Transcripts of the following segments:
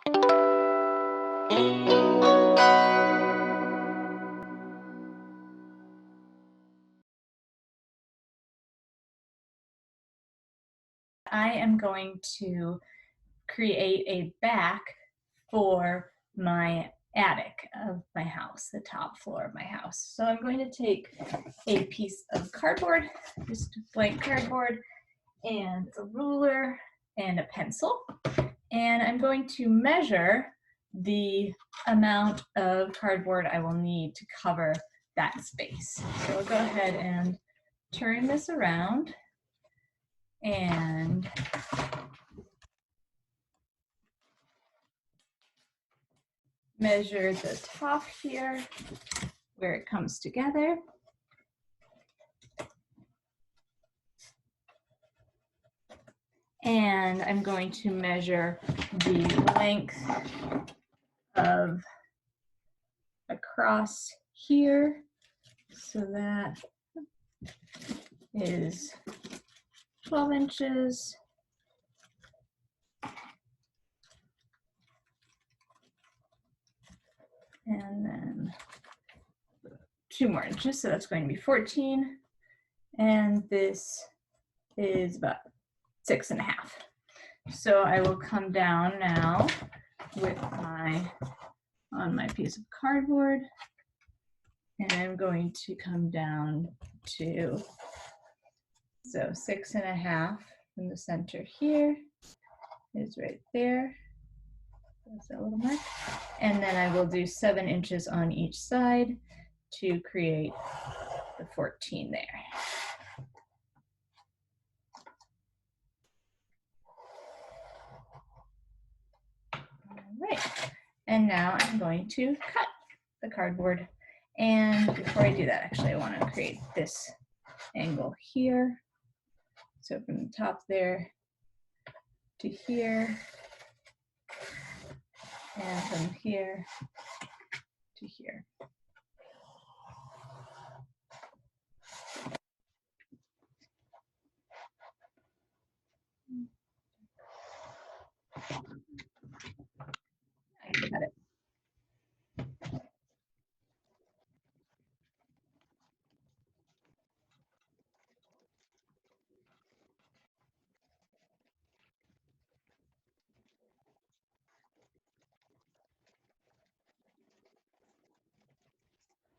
I am going to create a back for my attic of my house, the top floor of my house. So I'm going to take a piece of cardboard, just blank cardboard, and a ruler and a pencil. And I'm going to measure the amount of cardboard I will need to cover that space. So I'll go ahead and turn this around and measure the top here where it comes together. And I'm going to measure the length of across here. So that is 12 inches. And then 2 more inches, so that's going to be 14. And this is about 6.5. So I will come down now with on my piece of cardboard, and I'm going to come down to, so 6.5 from the center here is right there. That's that little mark. And then I will do 7 inches on each side to create the 14 there. All right, and now I'm going to cut the cardboard. And before I do that, actually, I want to create this angle here. So from the top there to here, and from here to here. I cut it.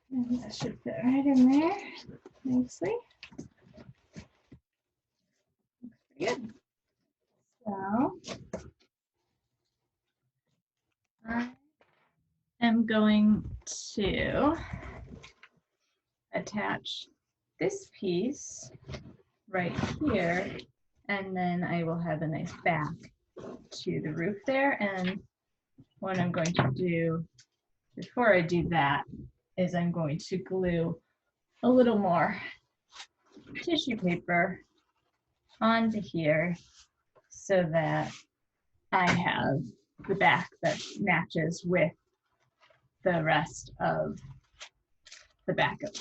And that should fit right in there nicely. Looks pretty good. So I am going to attach this piece right here, and then I will have a nice back to the roof there. And what I'm going to do before I do that is I'm going to glue a little more tissue paper onto here so that I have the back that matches with the rest of the back of it.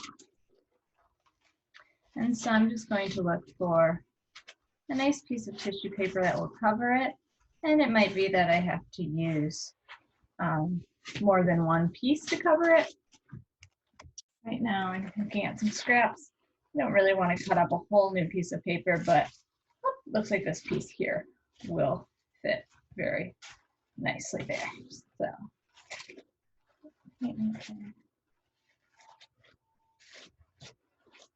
And so I'm just going to look for a nice piece of tissue paper that will cover it. And it might be that I have to use more than one piece to cover it. Right now I'm looking at some scraps. I don't really want to cut up a whole new piece of paper, but looks like this piece here will fit very nicely there.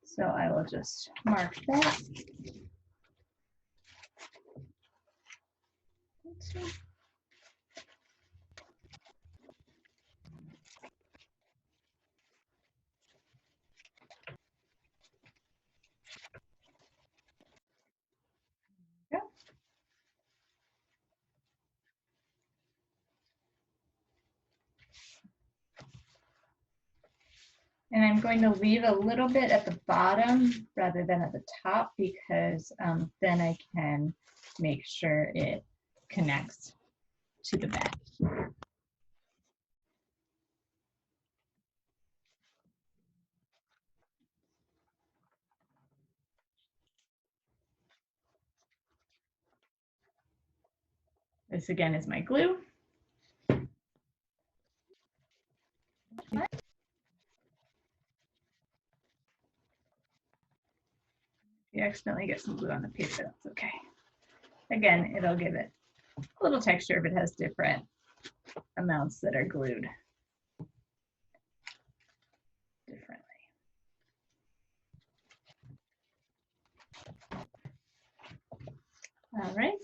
So I will just mark that. And I'm going to leave a little bit at the bottom rather than at the top, because then I can make sure it connects to the back. This again is my glue. you accidentally get some glue on the paper, that's okay. Again, it'll give it a little texture if it has different amounts that are glued differently. All right,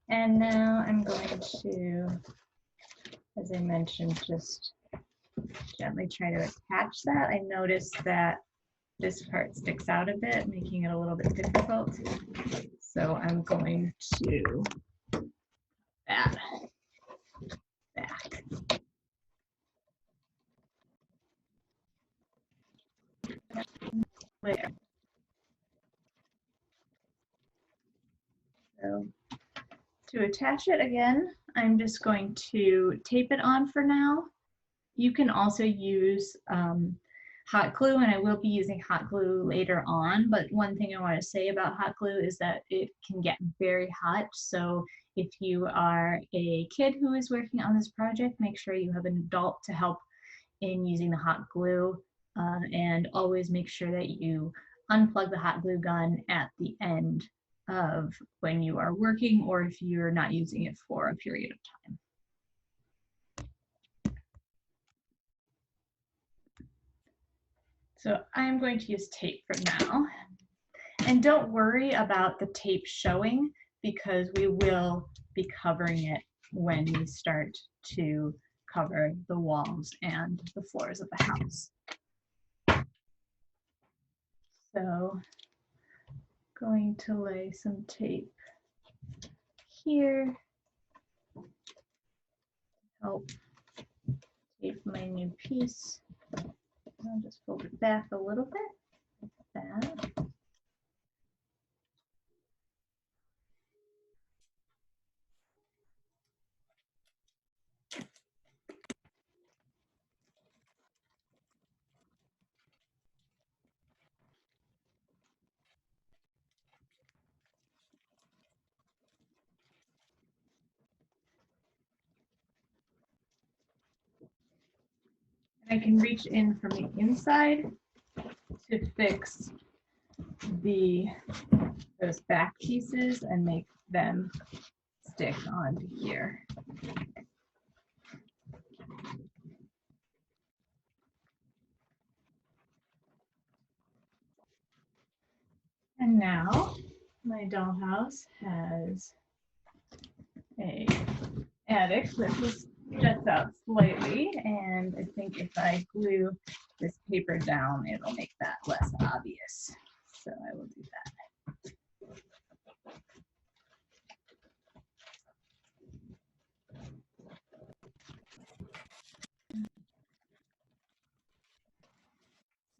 and now I'm going to, as I mentioned, just gently try to attach that. I noticed that this part sticks out a bit, making it a little bit difficult. So I'm going to add back. There. So to attach it again, I'm just going to tape it on for now. You can also use hot glue, and I will be using hot glue later on, but one thing I want to say about hot glue is that it can get very hot. So if you are a kid who is working on this project, make sure you have an adult to help in using the hot glue, and always make sure that you unplug the hot glue gun at the end of when you are working, or if you're not using it for a period of time. So I'm going to use tape for now. And don't worry about the tape showing, because we will be covering it when we start to cover the walls and the floors of the house. So going to lay some tape here, help tape my new piece. I'll just fold it back a little bit, like that. I can reach in from the inside to fix those back pieces and make them stick onto here. And now my dollhouse has a attic that just juts out slightly, and I think if I glue this paper down, it'll make that less obvious. So I will do that.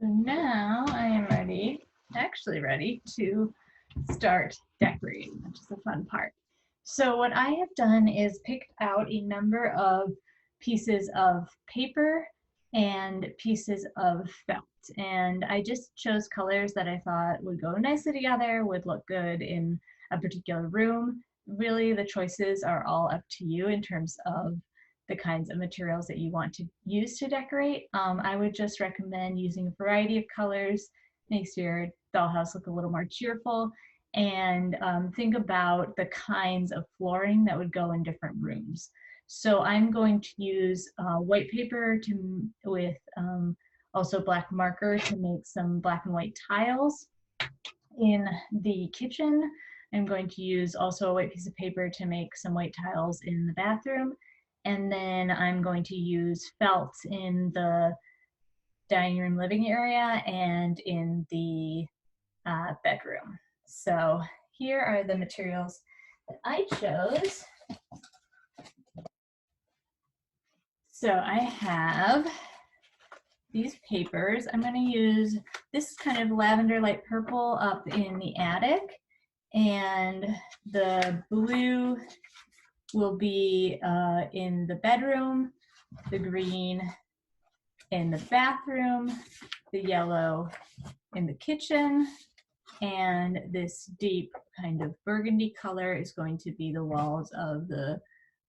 So now I am actually ready to start decorating, which is the fun part. So what I have done is picked out a number of pieces of paper and pieces of felt. And I just chose colors that I thought would go nicely together, would look good in a particular room. Really, the choices are all up to you in terms of the kinds of materials that you want to use to decorate. I would just recommend using a variety of colors. Makes your dollhouse look a little more cheerful. And think about the kinds of flooring that would go in different rooms. So I'm going to use white paper with also black marker to make some black and white tiles in the kitchen. I'm going to use also a white piece of paper to make some white tiles in the bathroom. And then I'm going to use felt in the dining room living area and in the bedroom. So here are the materials that I chose. So I have these papers. I'm going to use this kind of lavender light purple up in the attic, and the blue will be in the bedroom, the green in the bathroom, the yellow in the kitchen, and this deep kind of burgundy color is going to be the walls of the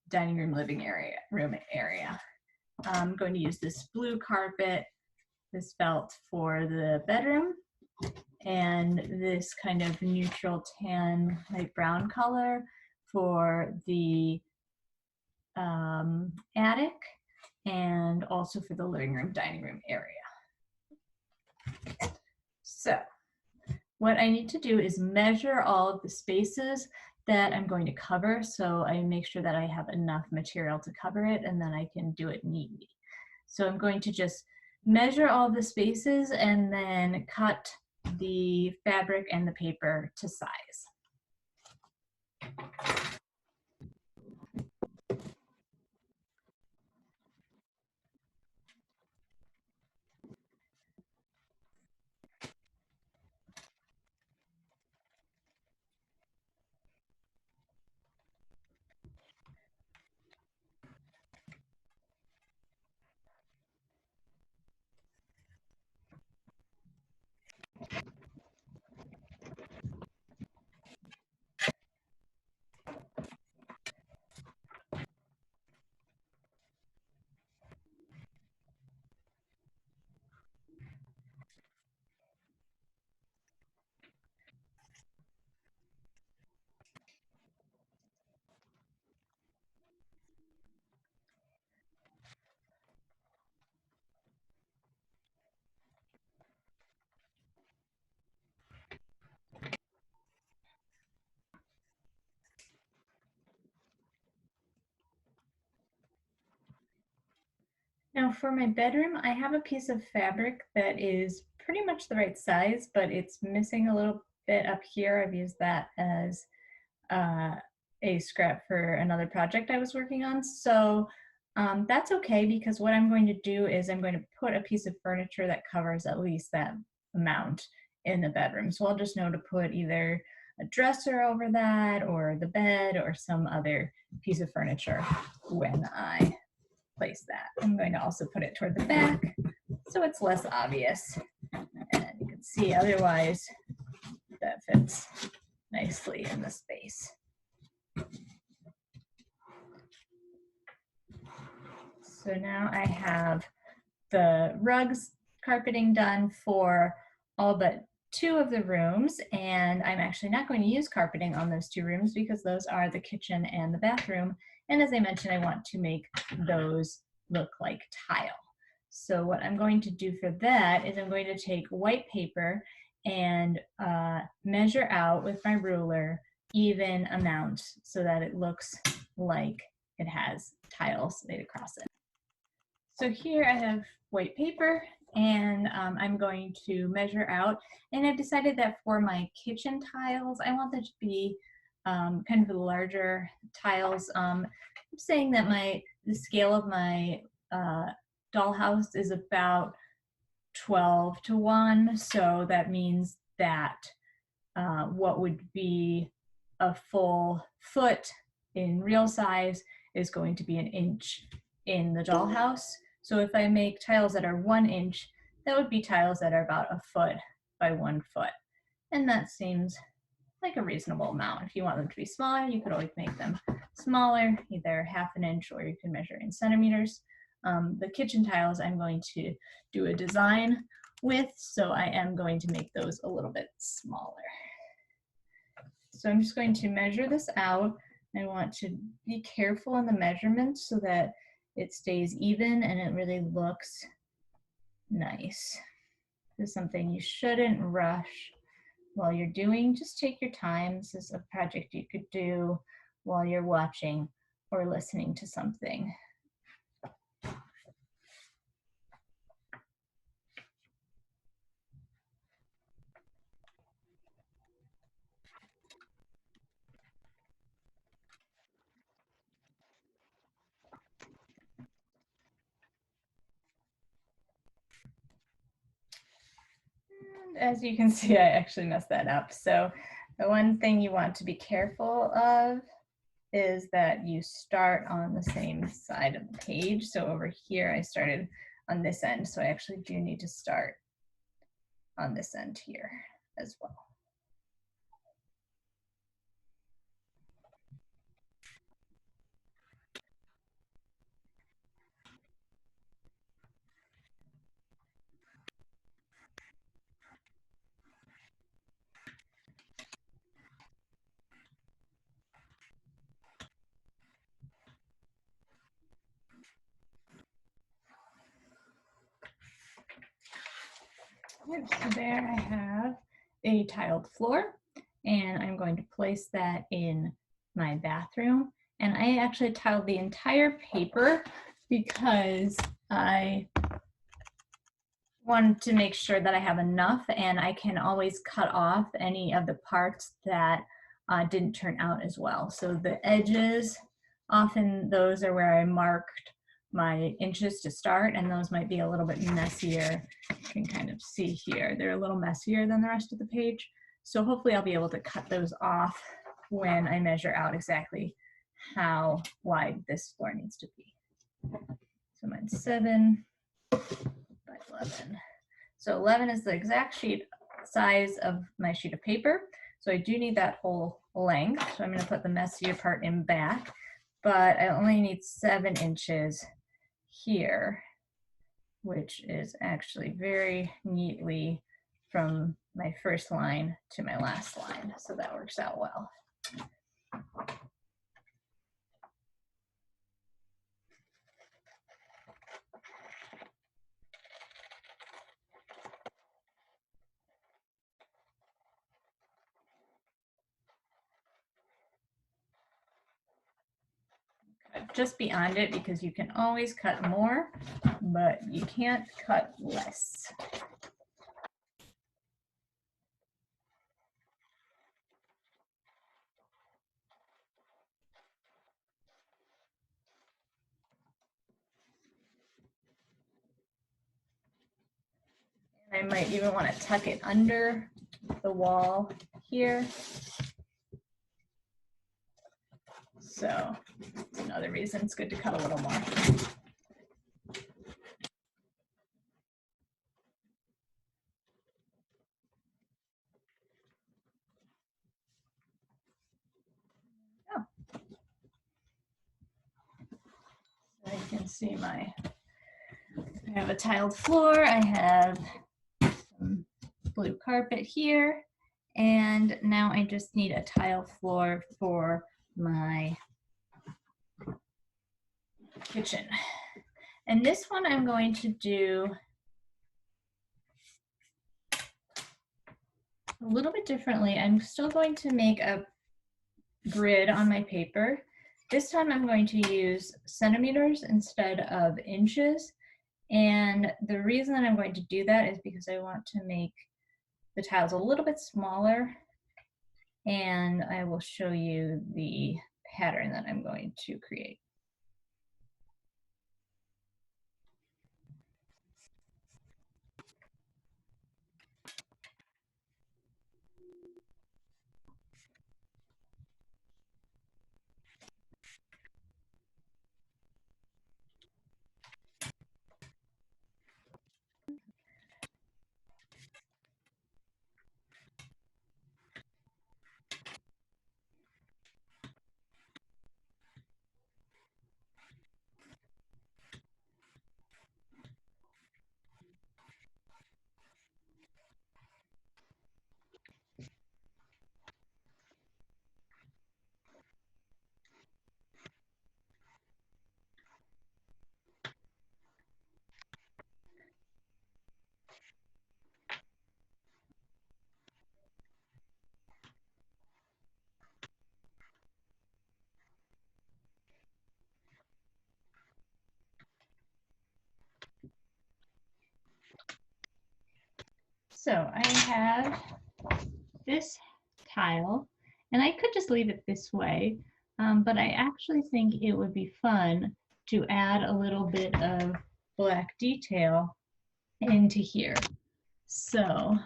dining room living room area. I'm going to use this blue carpet, this felt for the bedroom, and this kind of neutral tan, light brown color for the attic, and also for the living room, dining room area. So what I need to do is measure all of the spaces that I'm going to cover, so I make sure that I have enough material to cover it, and then I can do it neatly. So I'm going to just measure all the spaces and then cut the fabric and the paper to size. Now for my bedroom, I have a piece of fabric that is pretty much the right size, but it's missing a little bit up here. I've used that as a scrap for another project I was working on. So that's okay, because what I'm going to do is I'm going to put a piece of furniture that covers at least that amount in the bedroom. So I'll just know to put either a dresser over that or the bed or some other piece of furniture when I place that. I'm going to also put it toward the back so it's less obvious. And you can see otherwise that fits nicely in the space. So now I have the rugs carpeting done for all but 2 of the rooms, and I'm actually not going to use carpeting on those 2 rooms because those are the kitchen and the bathroom. And as I mentioned, I want to make those look like tile. So what I'm going to do for that is I'm going to take white paper and measure out with my ruler even amount so that it looks like it has tiles laid across it. So here I have white paper, and I'm going to measure out, and I've decided that for my kitchen tiles, I want them to be kind of the larger tiles. I'm saying that the scale of my dollhouse is about 12:1, so that means that what would be a full foot in real size is going to be 1 inch in the dollhouse. So if I make tiles that are 1 inch, that would be tiles that are about 1 foot by 1 foot. And that seems like a reasonable amount. If you want them to be smaller, you could always make them smaller, either 1/2 inch, or you can measure in centimeters. The kitchen tiles I'm going to do a design with, so I am going to make those a little bit smaller. So I'm just going to measure this out. I want to be careful in the measurements so that it stays even and it really looks nice. This is something you shouldn't rush while you're doing. Just take your time. This is a project you could do while you're watching or listening to something. As you can see, I actually messed that up. So the one thing you want to be careful of is that you start on the same side of the page. So over here, I started on this end. So I actually do need to start on this end here as well. So there I have a tiled floor, and I'm going to place that in my bathroom. And I actually tiled the entire paper because I wanted to make sure that I have enough, and I can always cut off any of the parts that didn't turn out as well. So the edges, often those are where I marked my inches to start, and those might be a little bit messier. You can kind of see here, they're a little messier than the rest of the page. So hopefully I'll be able to cut those off when I measure out exactly how wide this floor needs to be. So mine's 7 by 11. So 11 is the exact sheet size of my sheet of paper. So I do need that whole length. So I'm going to put the messier part in back, but I only need 7 inches here, which is actually very neatly from my first line to my last line. So that works out well. Just beyond it, because you can always cut more, but you can't cut less. I might even want to tuck it under the wall here. So that's another reason it's good to cut a little more. Oh. So you can see I have a tiled floor, I have some blue carpet here, and now I just need a tile floor for my kitchen. And this one I'm going to do a little bit differently. I'm still going to make a grid on my paper. This time I'm going to use centimeters instead of inches. And the reason that I'm going to do that is because I want to make the tiles a little bit smaller, and I will show you the pattern that I'm going to create. So I have this tile, and I could just leave it this way, but I actually think it would be fun to add a little bit of black detail into here. So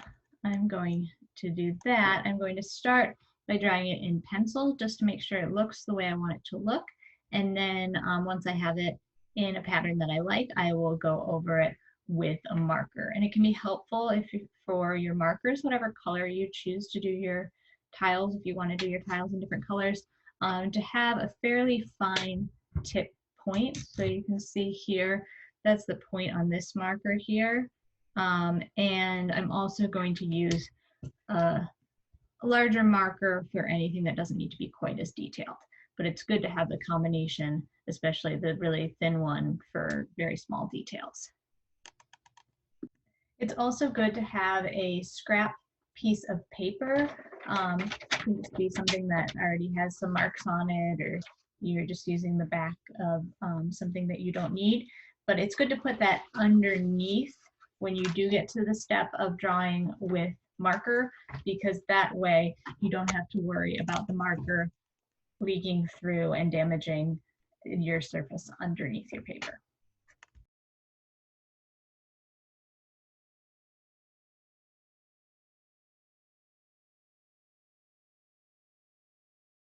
I'm going to do that. I'm going to start by drawing it in pencil just to make sure it looks the way I want it to look. And then once I have it in a pattern that I like, I will go over it with a marker. And it can be helpful if for your markers, whatever color you choose to do your tiles, if you want to do your tiles in different colors, to have a fairly fine tip point. So you can see here, that's the point on this marker here. And I'm also going to use a larger marker for anything that doesn't need to be quite as detailed. But it's good to have the combination, especially the really thin one for very small details. It's also good to have a scrap piece of paper. It can just be something that already has some marks on it, or you're just using the back of something that you don't need. But it's good to put that underneath when you do get to the step of drawing with marker, because that way you don't have to worry about the marker leaking through and damaging your surface underneath your paper.